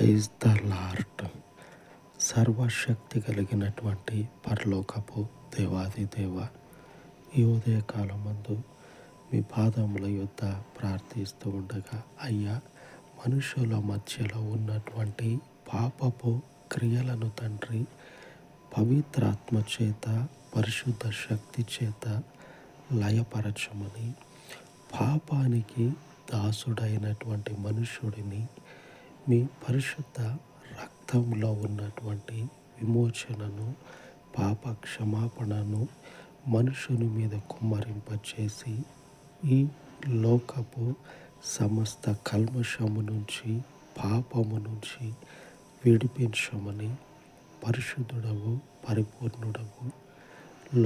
Praise the lord. సర్వశక్తి కలిగినటువంటి పరలోకపు దేవాది దేవ, ఈ ఉదయకాలమందు మీ పాదముల యొద్ద ప్రార్థిస్తూ ఉండగా, అయ్యా, మనుషుల మధ్యలో ఉన్నటువంటి పాపపు క్రియలను తండ్రి పవిత్రాత్మ చేత, పరిశుద్ధ శక్తి చేత లయపరచమని, పాపానికి దాసుడైనటువంటి మనుషుడిని మీ పరిశుద్ధ రక్తంలో ఉన్నటువంటి విమోచనను, పాప క్షమాపణను మనుషుని మీద కుమ్మరింపచేసి ఈ లోకపు సమస్త కల్మషము నుంచి, పాపము నుంచి విడిపించమని, పరిశుద్ధుడవు, పరిపూర్ణుడవు,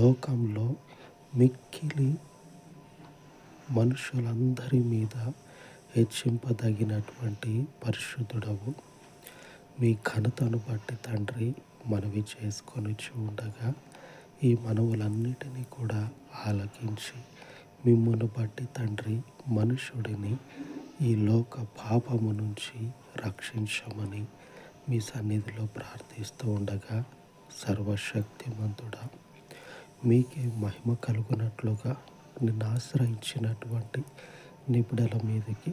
లోకంలో మిక్కిలి మనుషులందరి మీద హెచ్చింపదగినటువంటి పరిశుద్ధుడవు, మీ ఘనతను బట్టి తండ్రి మనవి చేసుకొని ఉండగా, ఈ మనవులన్నిటినీ కూడా ఆలకించి మిమ్మును బట్టి తండ్రి మనుషుడిని ఈ లోక పాపము నుంచి రక్షించమని మీ సన్నిధిలో ప్రార్థిస్తూ ఉండగా, సర్వశక్తిమంతుడా, మీకే మహిమ కలుగునట్లుగా నిన్ను ఆశ్రయించినటువంటి నిబిడల మీదకి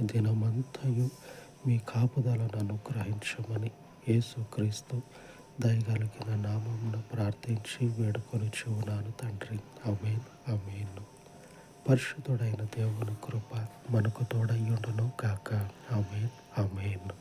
దినమంతయు మీ కాపుదలను అనుగ్రహించమని యేసుక్రీస్తు దయగలిగిన నామమున ప్రార్థించి వేడుకొని చూనాను తండ్రి. ఆమేన్, ఆమేన్. పరిశుద్ధుడైన దేవుని కృప మనకు తోడయ్యుండును గాక. ఆమేన్, ఆమేన్.